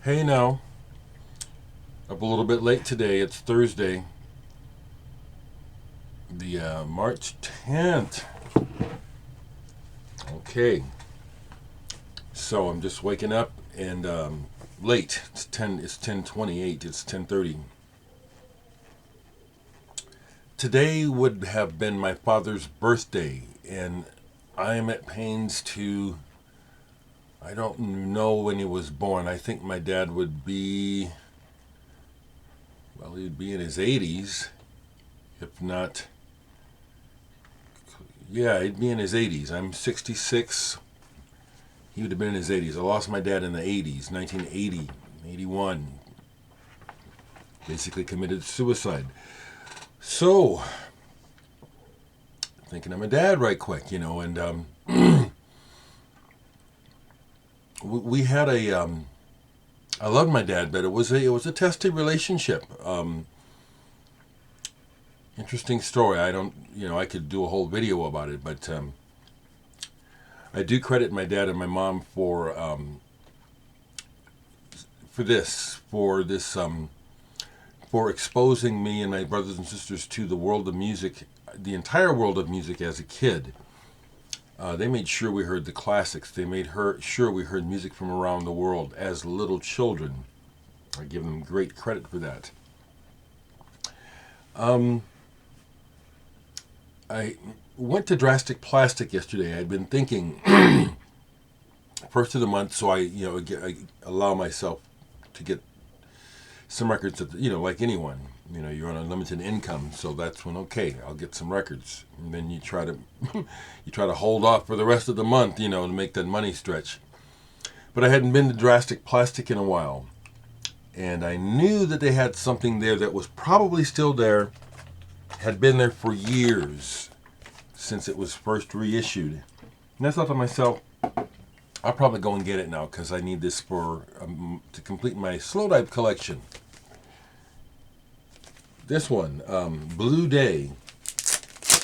Hey now, up a little bit late today. It's Thursday, the March 10th. Okay, so I'm just waking up and late. It's 10. It's 10:28. It's 10:30. Today would have been my father's birthday, and I am at pains to. I don't know when he was born. I think my dad would be. Well, he'd be in his 80s, if not. Yeah, he'd be in his 80s. I'm 66. He would have been in his 80s. I lost my dad in the 80s, 1980, 81. Basically committed suicide. So, thinking of my dad right quick, and we had I loved my dad, but it was a testy relationship. Interesting story. I don't, I could do a whole video about it, but I do credit my dad and my mom for exposing me and my brothers and sisters to the world of music, the entire world of music as a kid. They made sure we heard the classics. They made sure we heard music from around the world as little children. I give them great credit for that. Um, I went to Drastic Plastic yesterday. I'd been thinking first of the month, so I allow myself to get some records that, like anyone, you're on a limited income, so that's when, okay, I'll get some records, and then you try to you try to hold off for the rest of the month, to make that money stretch. But I hadn't been to Drastic Plastic in a while, and I knew that they had something there that was probably still there, had been there for years since it was first reissued. And I thought to myself, I'll probably go and get it now because I need this for to complete my Slowdive collection. This one, Blue Day.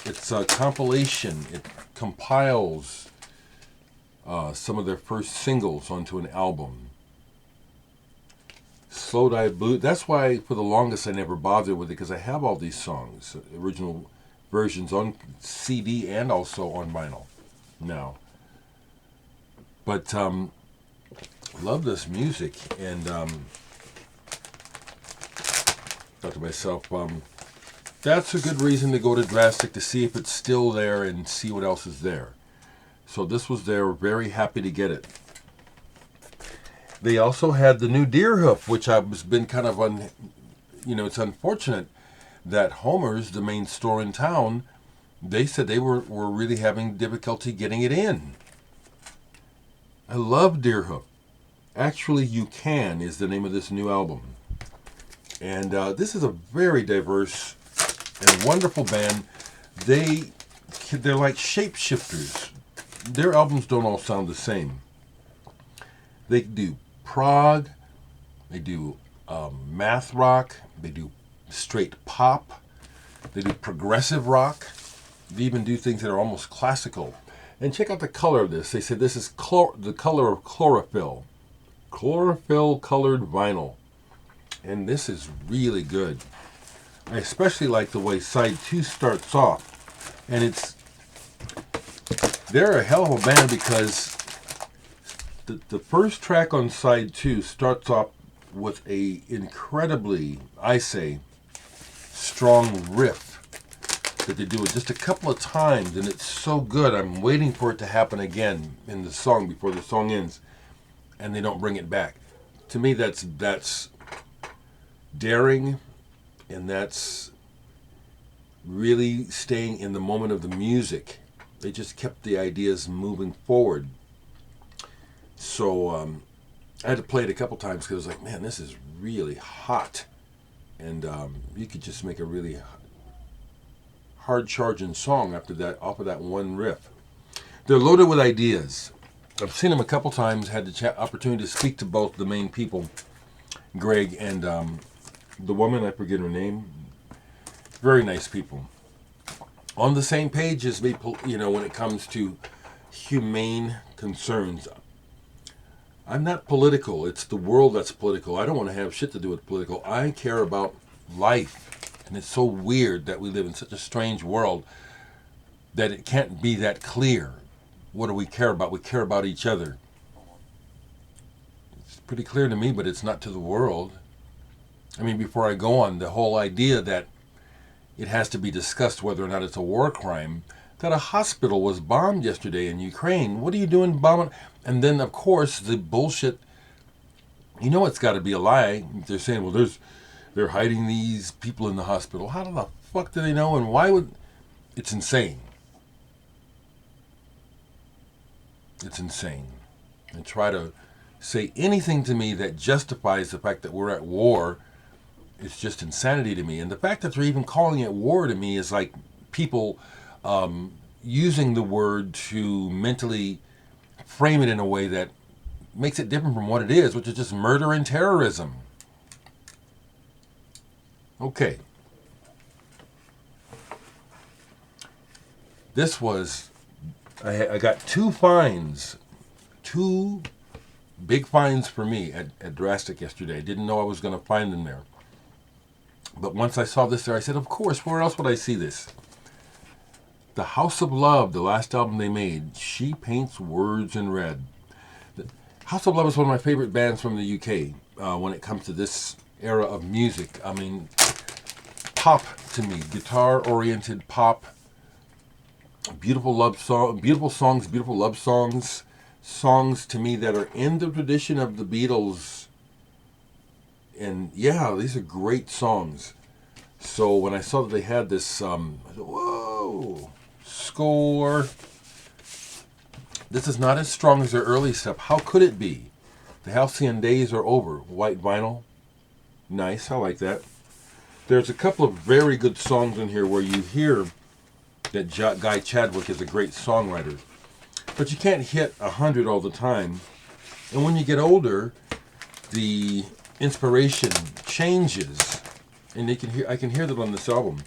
It's a compilation. It compiles some of their first singles onto an album. Slowdive Blue. That's why for the longest I never bothered with it, because I have all these songs, original versions on CD and also on vinyl now. But love this music, and thought to myself, that's a good reason to go to Drastic to see if it's still there and see what else is there. So this was there. Very happy to get it. They also had the new Deerhoof, which I've been kind of it's unfortunate that Homer's, the main store in town, they said they were really having difficulty getting it in. I love Deerhook. Actually, You Can is the name of this new album. And this is a very diverse and wonderful band. They're like shapeshifters. Their albums don't all sound the same. They do prog, they do math rock, they do straight pop, they do progressive rock. They even do things that are almost classical. And check out the color of this. They said this is the color of chlorophyll. Chlorophyll colored vinyl. And this is really good. I especially like the way side 2 starts off. And they're a hell of a band because the first track on side 2 starts off with a incredibly, I say, strong riff that they do it just a couple of times, and it's so good. I'm waiting for it to happen again in the song before the song ends, and they don't bring it back. To me, that's daring, and that's really staying in the moment of the music. They just kept the ideas moving forward. So I had to play it a couple times because I was like, man, this is really hot, and you could just make a really hard charging song off of that one riff. They're loaded with ideas. I've seen them a couple times, had the opportunity to speak to both the main people, Greg and the woman, I forget her name. Very nice people. On the same page as me, when it comes to humane concerns. I'm not political. It's the world that's political. I don't want to have shit to do with political. I care about life. And it's so weird that we live in such a strange world that it can't be that clear. What do we care about? We care about each other. It's pretty clear to me, but it's not to the world. I mean, before I go on, the whole idea that it has to be discussed whether or not it's a war crime, that a hospital was bombed yesterday in Ukraine. What are you doing bombing? And then, of course, the bullshit, you know it's got to be a lie. They're saying, well, they're hiding these people in the hospital. How the fuck do they know? And why would... It's insane. It's insane. And try to say anything to me that justifies the fact that we're at war, it's just insanity to me. And the fact that they're even calling it war to me is like people using the word to mentally frame it in a way that makes it different from what it is, which is just murder and terrorism. Okay. This was... I got 2 finds. 2 big finds for me at Drastic yesterday. I didn't know I was going to find them there. But once I saw this there, I said, of course, where else would I see this? The House of Love, the last album they made, She Paints Words in Red. The House of Love is one of my favorite bands from the UK when it comes to this era of music. I mean, pop to me, guitar-oriented pop, beautiful love song, beautiful songs, beautiful love songs, songs to me that are in the tradition of the Beatles. And yeah, these are great songs. So when I saw that they had this, I said, whoa, score. This is not as strong as their early stuff. How could it be? The halcyon days are over. White vinyl. Nice, I like that. There's a couple of very good songs in here where you hear that Guy Chadwick is a great songwriter. But you can't hit 100 all the time. And when you get older, the inspiration changes. And I can hear that on this album.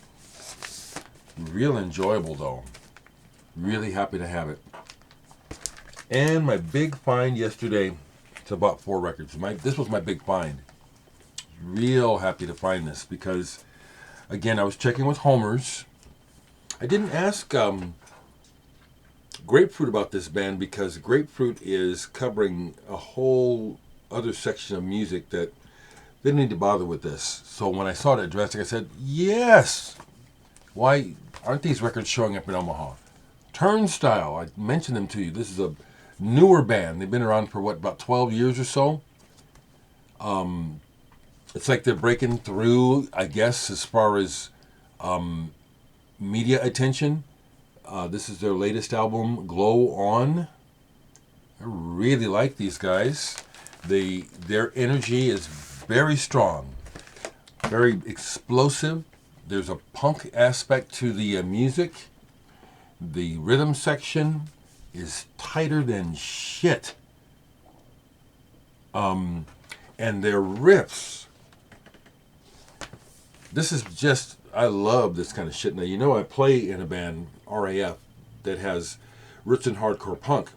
Real enjoyable though. Really happy to have it. And my big find yesterday, it's about 4 records. This was my big find. Real happy to find this because, again, I was checking with Homer's. I didn't ask Grapefruit about this band because Grapefruit is covering a whole other section of music that they didn't need to bother with this. So when I saw it at Drastic, I said, yes! Why aren't these records showing up in Omaha? Turnstile, I mentioned them to you. This is a newer band. They've been around for, what, about 12 years or so? It's like they're breaking through, I guess, as far as media attention. This is their latest album, Glow On. I really like these guys. Their energy is very strong, very explosive. There's a punk aspect to the music. The rhythm section is tighter than shit. And their riffs. This is just, I love this kind of shit. Now, you know I play in a band, RAF, that has roots in hardcore punk.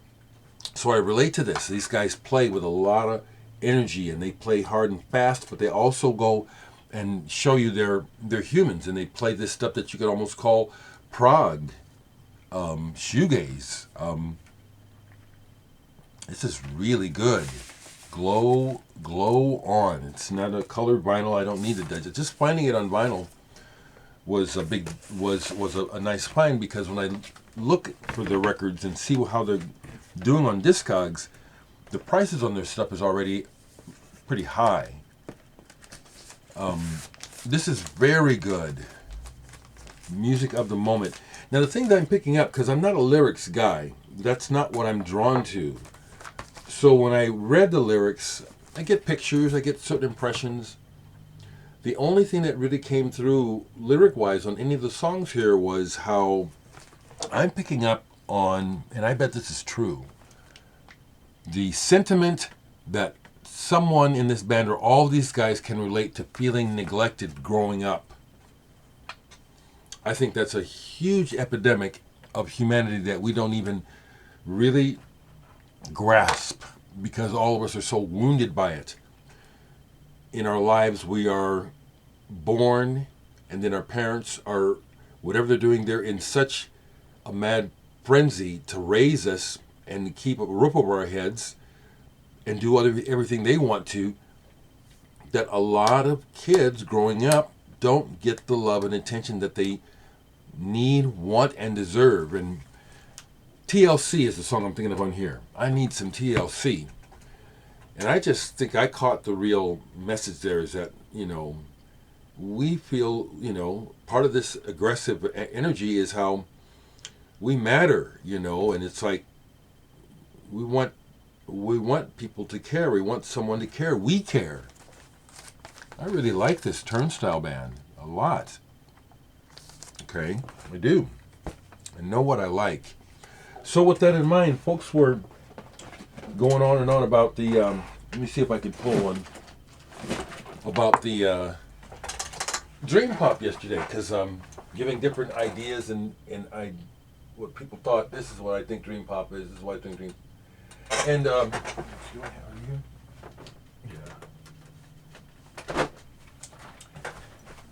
So I relate to this. These guys play with a lot of energy and they play hard and fast, but they also go and show you they're humans, and they play this stuff that you could almost call prog, shoegaze. This is really good. Glow On. It's not a colored vinyl. I don't need to digest. Just finding it on vinyl was a nice find, because when I look for the records and see how they're doing on Discogs, the prices on their stuff is already pretty high. This is very good. Music of the moment. Now the thing that I'm picking up, because I'm not a lyrics guy, that's not what I'm drawn to. So when I read the lyrics, I get pictures, I get certain impressions. The only thing that really came through lyric-wise on any of the songs here was how I'm picking up on, and I bet this is true, the sentiment that someone in this band, or all these guys, can relate to feeling neglected growing up. I think that's a huge epidemic of humanity that we don't even really grasp. because all of us are so wounded by it. In our lives, we are born, and then our parents are, whatever they're doing, they're in such a mad frenzy to raise us and keep a roof over our heads and do everything they want to, that a lot of kids growing up don't get the love and attention that they need, want, and deserve. And TLC is the song I'm thinking of on here. I need some TLC. And I just think I caught the real message there, is that, we feel, part of this aggressive energy is how we matter, and it's like we want people to care. We want someone to care. We care. I really like this Turnstile band a lot. Okay, I do. I know what I like. So with that in mind, folks were going on and on about the, let me see if I can pull one, about the Dream Pop yesterday, because giving different ideas and what people thought. This is what I think Dream Pop is. This is what I think Dream. And do I have it here? Yeah.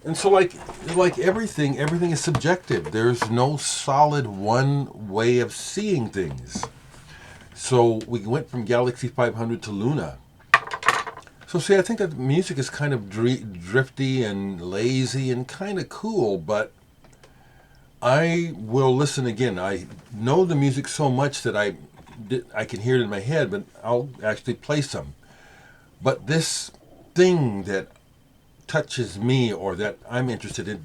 And so, like everything is subjective. There's no solid one way of seeing things. So we went from Galaxy 500 to Luna. So see, I think that music is kind of drifty and lazy and kind of cool, but I will listen again. I know the music so much that I can hear it in my head, but I'll actually play some. But this thing that touches me or that I'm interested in,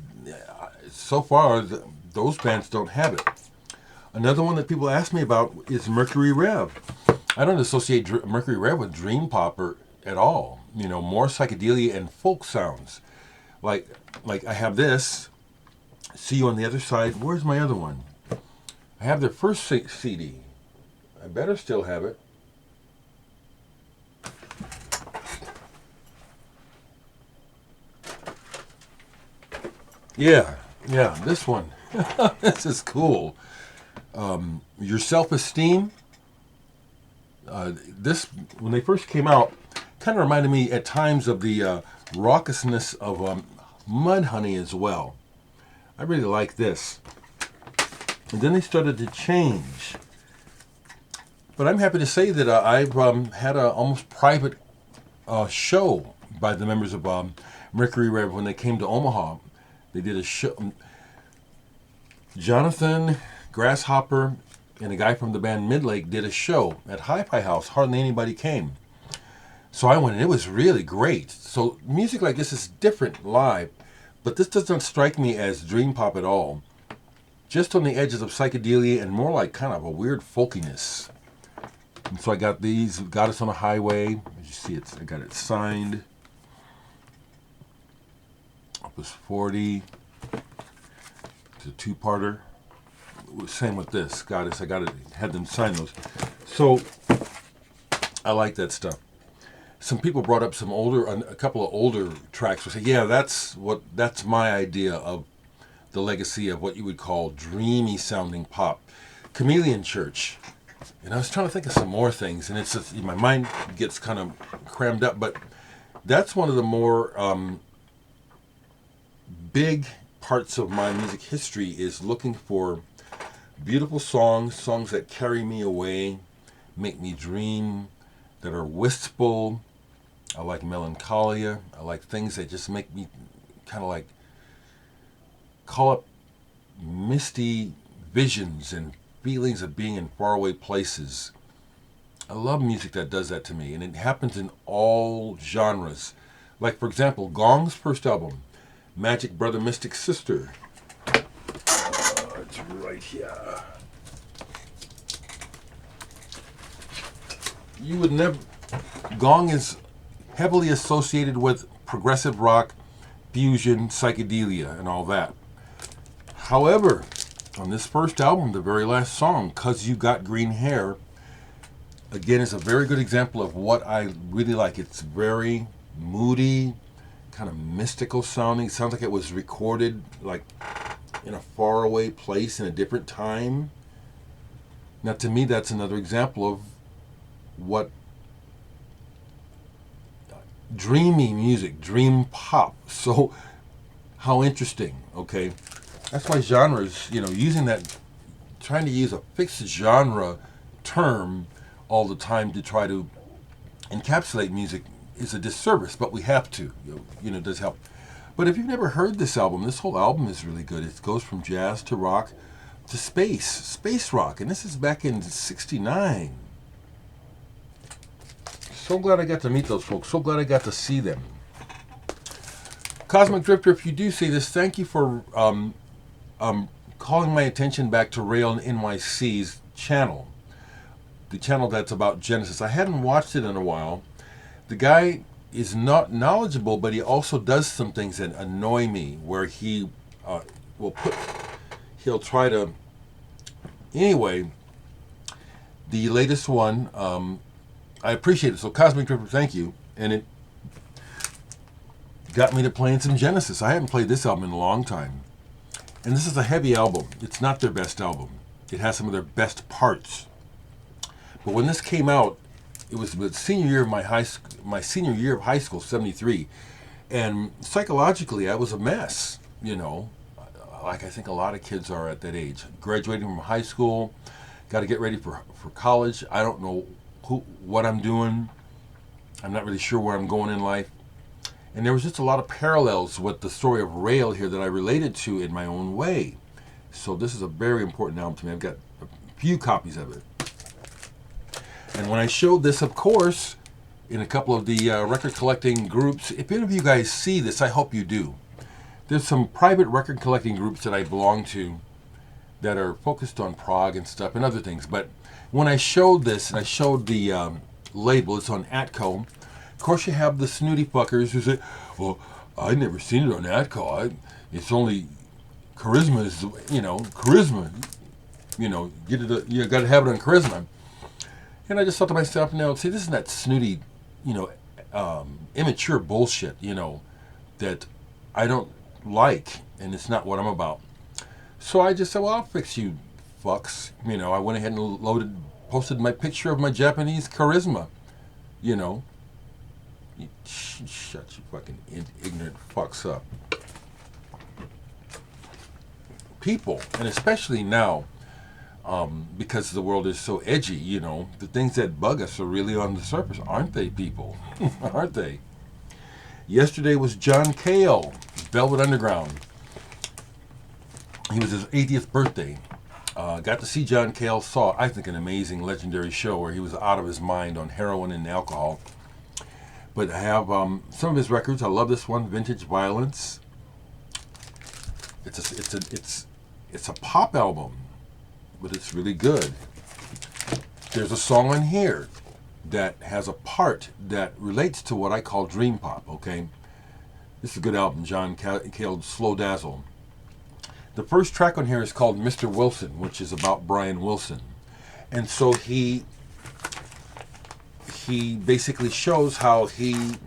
so far, those bands don't have it. Another one that people ask me about is Mercury Rev. I don't associate Mercury Rev with Dream Pop at all. More psychedelia and folk sounds. Like I have this. See You on the Other Side. Where's my other one? I have their first CD. I better still have it. Yeah, this one. This is cool. Your Self-Esteem. This, when they first came out, kind of reminded me at times of the raucousness of Mudhoney as well. I really like this. And then they started to change. But I'm happy to say that I've had an almost private show by the members of Mercury Rev when they came to Omaha. They did a show. Jonathan, Grasshopper, and a guy from the band Midlake did a show at Hi-Fi House. Hardly anybody came. So I went, and it was really great. So music like this is different live, but this doesn't strike me as Dream Pop at all. Just on the edges of psychedelia and more like kind of a weird folkiness. And so I got these, Got Us on a Highway. As you see, I got it signed. Opus 40. It's a two-parter. Same with this. Got Us. Had them sign those. So I like that stuff. Some people brought up a couple of older tracks. We say, yeah, that's my idea of the legacy of what you would call dreamy sounding pop. Chameleon Church. And I was trying to think of some more things, and it's just, my mind gets kind of crammed up, but that's one of the more big parts of my music history, is looking for beautiful songs that carry me away, make me dream, that are wistful. I like melancholia. I like things that just make me kind of like call up misty visions and feelings of being in faraway places. I love music that does that to me, and it happens in all genres. Like, for example, Gong's first album, Magick Brother Mystic Sister. It's right here. You would never... Gong is heavily associated with progressive rock, fusion, psychedelia, and all that. However, on this first album, the very last song, 'Cause You Got Green Hair, again, is a very good example of what I really like. It's very moody, kind of mystical sounding. It sounds like it was recorded like in a faraway place in a different time. Now, to me, that's another example of what dreamy music, dream pop. So how interesting, okay? That's why genres, using that, trying to use a fixed genre term all the time to try to encapsulate music is a disservice, but we have to, it does help. But if you've never heard this album, this whole album is really good. It goes from jazz to rock to space rock, and this is back in '69. So glad I got to meet those folks. So glad I got to see them. Cosmic Drifter, if you do see this, thank you for calling my attention back to Rail NYC's channel. The channel that's about Genesis. I hadn't watched it in a while. The guy is not knowledgeable, but he also does some things that annoy me, where he he'll try to... Anyway, the latest one, I appreciate it. So Cosmic Drifter, thank you. And it got me to playing some Genesis. I haven't played this album in a long time. And this is a heavy album. It's not their best album. It has some of their best parts. But when this came out, it was the senior year of my senior year of high school, '73. And psychologically, I was a mess, like I think a lot of kids are at that age. Graduating from high school, got to get ready for college. I don't know what I'm doing. I'm not really sure where I'm going in life. And there was just a lot of parallels with the story of Rail here that I related to in my own way. So this is a very important album to me. I've got a few copies of it. And when I showed this, of course, in a couple of the record collecting groups, if any of you guys see this, I hope you do. There's some private record collecting groups that I belong to that are focused on prog and stuff and other things. But when I showed this, and I showed the label, it's on Atco. Of course, you have the snooty fuckers who say, well, I've never seen it on Atco. It's only Charisma is, Charisma. Get it. You got to have it on Charisma. And I just thought to myself, see, this is that snooty, immature bullshit, that I don't like, and it's not what I'm about. So I just said, well, I'll fix you fucks. I went ahead and posted my picture of my Japanese Charisma, Shut you fucking ignorant fucks up. People, and especially now, because the world is so edgy, the things that bug us are really on the surface, aren't they, people? Aren't they? Yesterday was John Cale, Velvet Underground. He was his 80th birthday. Got to see John Cale, saw, I think, an amazing, legendary show where he was out of his mind on heroin and alcohol. But I have some of his records. I love this one, Vintage Violence. It's a pop album, but it's really good. There's a song on here that has a part that relates to what I call dream pop, okay? This is a good album, John Cale, Slow Dazzle. The first track on here is called Mr. Wilson, which is about Brian Wilson. And so he basically shows how this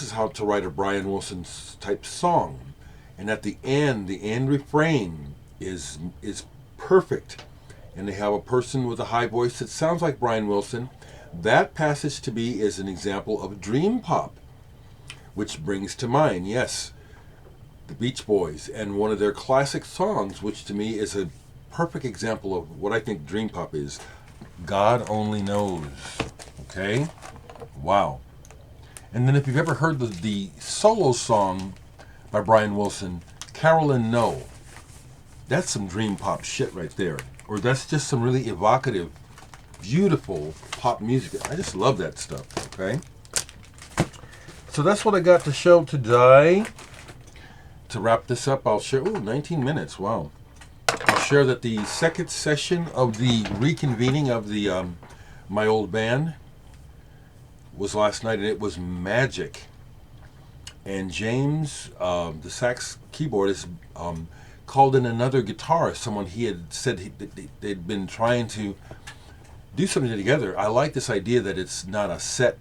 is how to write a Brian Wilson type song. And at the end refrain is perfect. And they have a person with a high voice that sounds like Brian Wilson. That passage to me is an example of dream pop, which brings to mind, yes, the Beach Boys and one of their classic songs, which to me is a perfect example of what I think dream pop is. God Only Knows. Okay? Wow. And then if you've ever heard the solo song by Brian Wilson, Carolyn No, that's some dream pop shit right there. Or that's just some really evocative, beautiful pop music. I just love that stuff, okay? So that's what I got to show today. To wrap this up, I'll share... 19 minutes, wow. I'll share that the second session of the reconvening of the my old band was last night, and it was Magick. And James, the sax keyboardist, called in another guitarist, someone he had said they'd been trying to do something together. I like this idea that it's not a set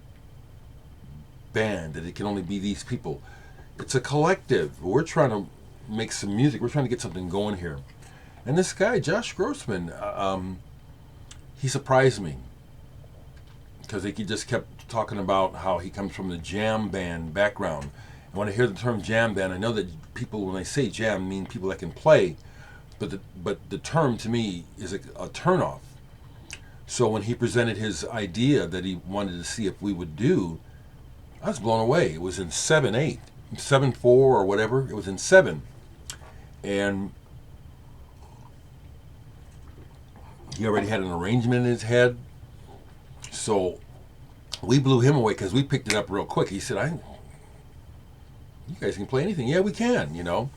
band, that it can only be these people. It's a collective. We're trying to make some music. We're trying to get something going here. And this guy, Josh Grossman, he surprised me, because he just kept talking about how he comes from the jam band background. And when I hear the term jam band, I know that people, when they say jam, mean people that can play, but the term to me is a turnoff. So when he presented his idea that he wanted to see if we would do, I was blown away. It was in 7/8, 7/4 or whatever. It was in 7, and he already had an arrangement in his head. So we blew him away because we picked it up real quick. He said, "You guys can play anything." Yeah, we can, you know.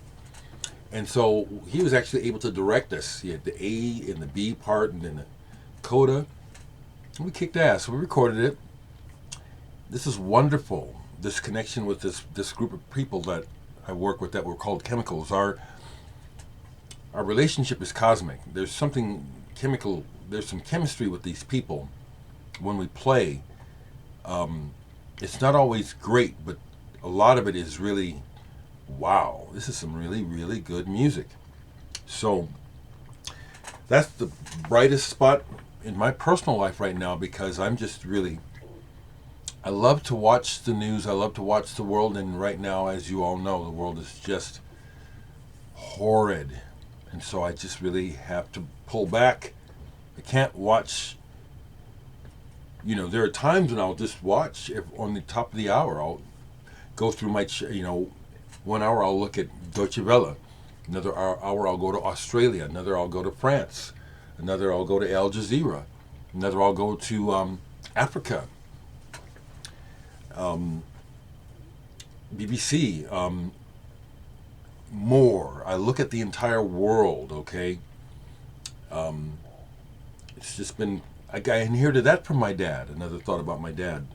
And so he was actually able to direct us. He had the A and the B part, and then the coda. And we kicked ass. We recorded it. This is wonderful. This connection with this group of people that I work with that were called chemicals. Our relationship is cosmic. There's something chemical. There's some chemistry with these people when we play. It's not always great, but a lot of it is really, wow, this is some really, really good music. So that's the brightest spot in my personal life right now, because I'm just really, I love to watch the news. I love to watch the world. And right now, as you all know, the world is just horrid. And so I just really have to pull back. I can't watch. You know, there are times when I'll just watch on the top of the hour. I'll go through my, 1 hour I'll look at Deutsche Welle. Another hour I'll go to Australia. Another I'll go to France. Another I'll go to Al Jazeera. Another I'll go to Africa. BBC. More. I look at the entire world, okay? It's just been, I inherited that from my dad. Another thought about my dad.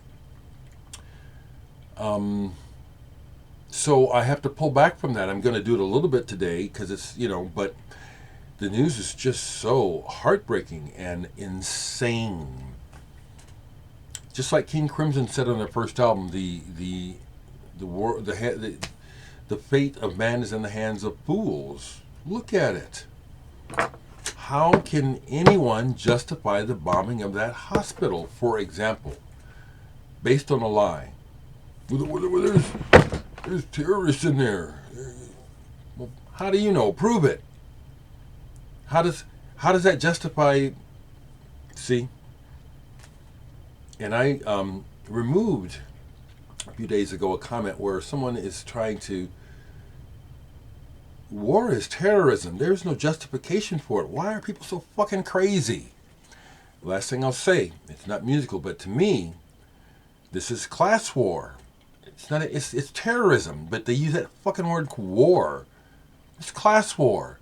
So I have to pull back from that. I'm going to do it a little bit today because it's, but the news is just so heartbreaking and insane. Just like King Crimson said on their first album, the fate of man is in the hands of fools. Look at it. How can anyone justify the bombing of that hospital, for example, based on a lie? There's terrorists in there. Well, how do you know? Prove it. How does that justify? See? And I removed a few days ago a comment where someone is trying to. War is terrorism. There's no justification for it. Why are people so fucking crazy? Last thing I'll say, it's not musical, but to me, this is class war. It's not. It's terrorism, but they use that fucking word war. It's class war.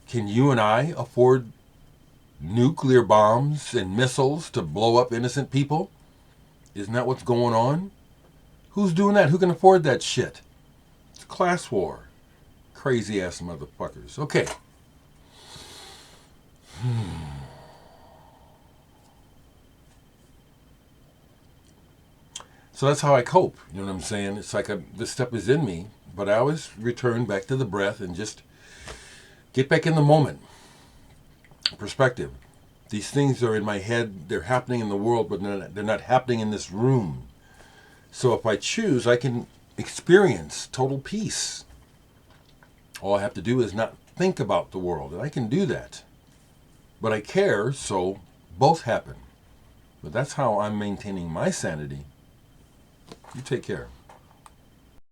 Can you and I afford nuclear bombs and missiles to blow up innocent people? Isn't that what's going on? Who's doing that? Who can afford that shit? It's class war. Crazy ass motherfuckers. Okay. So that's how I cope. You know what I'm saying? It's like this stuff is in me, but I always return back to the breath and just get back in the moment. Perspective. These things are in my head. They're happening in the world, but they're not happening in this room. So if I choose, I can experience total peace. All I have to do is not think about the world, and I can do that. But I care, so both happen. But that's how I'm maintaining my sanity. You take care.